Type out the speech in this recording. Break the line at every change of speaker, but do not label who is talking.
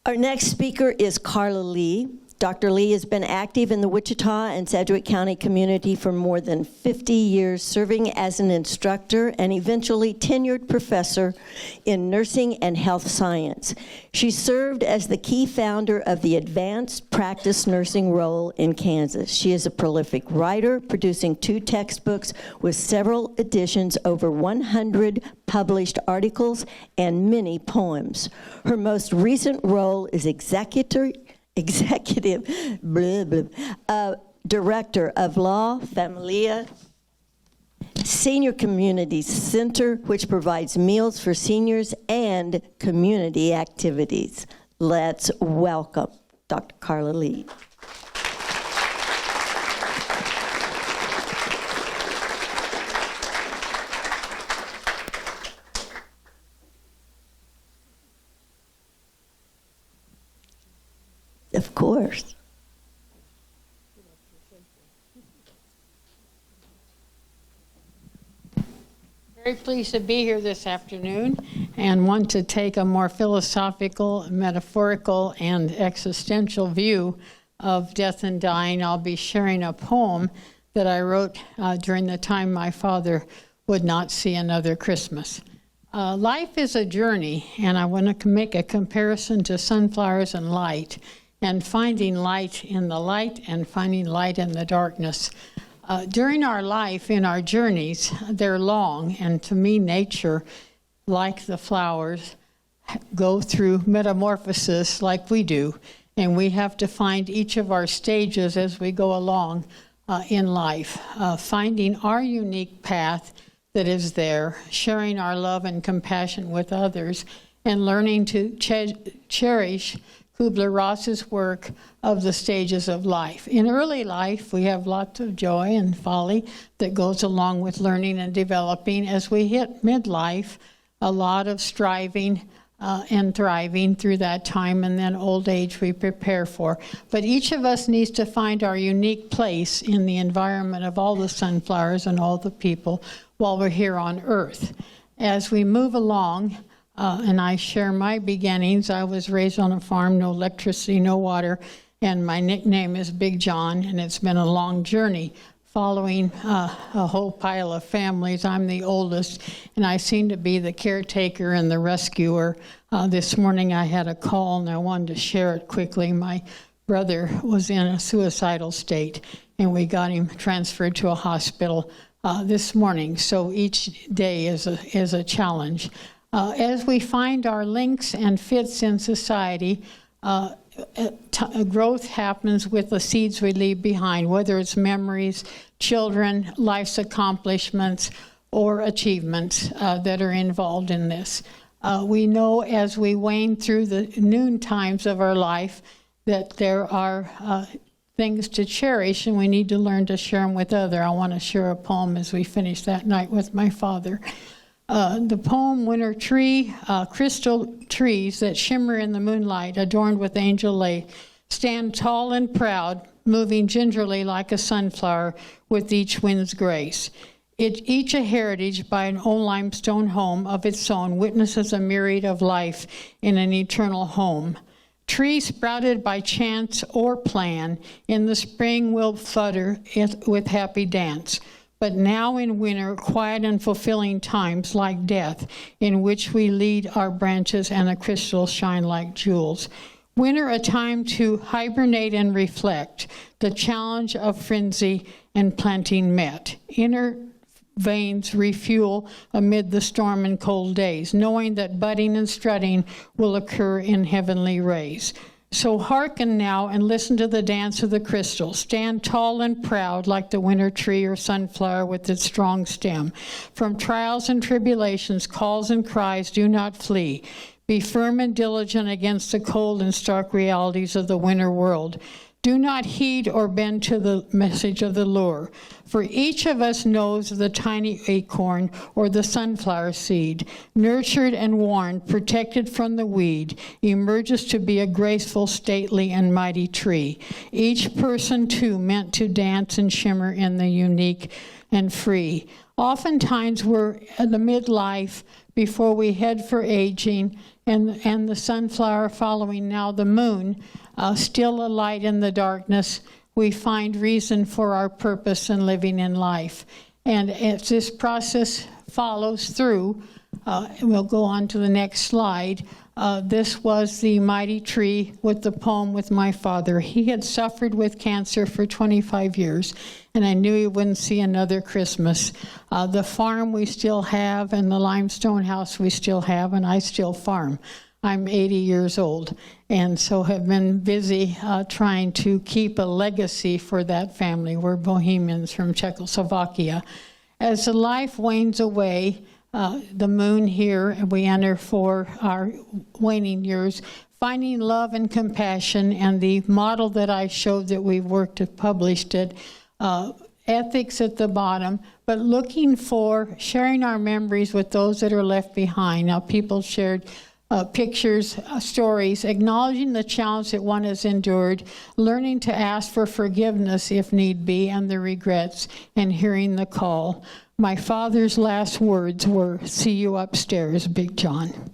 Our next speaker is Carla Lee. Dr. Lee has been active in the Wichita and Sedgwick County community for more than 50 years, serving as an instructor and eventually tenured professor in nursing and health science. She served as the key founder of the advanced practice nursing role in Kansas. She is a prolific writer, producing 2 textbooks with several editions, over 100 published articles, and many poems. Her most recent role is executive director of La Familia Senior Community Center, which provides meals for seniors and community activities. Let's welcome Dr. Carla Lee. Of course.
Very pleased to be here this afternoon and want to take a more philosophical, metaphorical, and existential view of death and dying. I'll be sharing a poem that I wrote during the time my father would not see another Christmas. Life is a journey, and I want to make a comparison to sunflowers and light, and finding light in the light and finding light in the darkness. During our life, in our journeys, they're long, and to me, nature, like the flowers, go through metamorphosis like we do, and we have to find each of our stages as we go along in life, finding our unique path that is there, sharing our love and compassion with others, and learning to cherish Kubler-Ross's work of the stages of life. In early life, we have lots of joy and folly that goes along with learning and developing. As we hit midlife, a lot of striving and thriving through that time, and then old age we prepare for. But each of us needs to find our unique place in the environment of all the sunflowers and all the people while we're here on earth. As we move along, and I share my beginnings. I was raised on a farm, no electricity, no water, and my nickname is Big John, and it's been a long journey following a whole pile of families. I'm the oldest, and I seem to be the caretaker and the rescuer. This morning I had a call, and I wanted to share it quickly. My brother was in a suicidal state, and we got him transferred to a hospital this morning, so each day is a challenge. As we find our links and fits in society, growth happens with the seeds we leave behind, whether it's memories, children, life's accomplishments, or achievements that are involved in this. We know as we wane through the noon times of our life that there are things to cherish, and we need to learn to share them with others. I want to share a poem as we finish that night with my father. The poem, Winter Tree, crystal trees that shimmer in the moonlight, adorned with angel lace, stand tall and proud, moving gingerly like a sunflower with each wind's grace. Each a heritage by an old limestone home of its own, witnesses a myriad of life in an eternal home. Trees sprouted by chance or plan, in the spring will flutter with happy dance. But now in winter, quiet and fulfilling times like death, in which we lead our branches and the crystals shine like jewels. Winter, a time to hibernate and reflect, the challenge of frenzy and planting met. Inner veins refuel amid the storm and cold days, knowing that budding and strutting will occur in heavenly rays. So hearken now and listen to the dance of the crystal. Stand tall and proud like the winter tree or sunflower with its strong stem. From trials and tribulations, calls and cries, do not flee. Be firm and diligent against the cold and stark realities of the winter world. Do not heed or bend to the message of the lure, for each of us knows the tiny acorn or the sunflower seed, nurtured and warned, protected from the weed, emerges to be a graceful, stately, and mighty tree. Each person, too, meant to dance and shimmer in the unique and free. Oftentimes we're in the midlife before we head for aging, and the sunflower following now the moon, still a light in the darkness. We find reason for our purpose in living in life. And as this process follows through, we'll go on to the next slide. This was the mighty tree with the poem with my father. He had suffered with cancer for 25 years, and I knew he wouldn't see another Christmas. The farm we still have, and the limestone house we still have, and I still farm. I'm 80 years old, and so have been busy trying to keep a legacy for that family. We're Bohemians from Czechoslovakia. As the life wanes away, the moon here, and we enter for our waning years, finding love and compassion, and the model that I showed that we've worked to published it, ethics at the bottom, but looking for sharing our memories with those that are left behind. Now, people shared pictures, stories, acknowledging the challenge that one has endured, learning to ask for forgiveness if need be, and the regrets, and hearing the call. My father's last words were, "See you upstairs, Big John."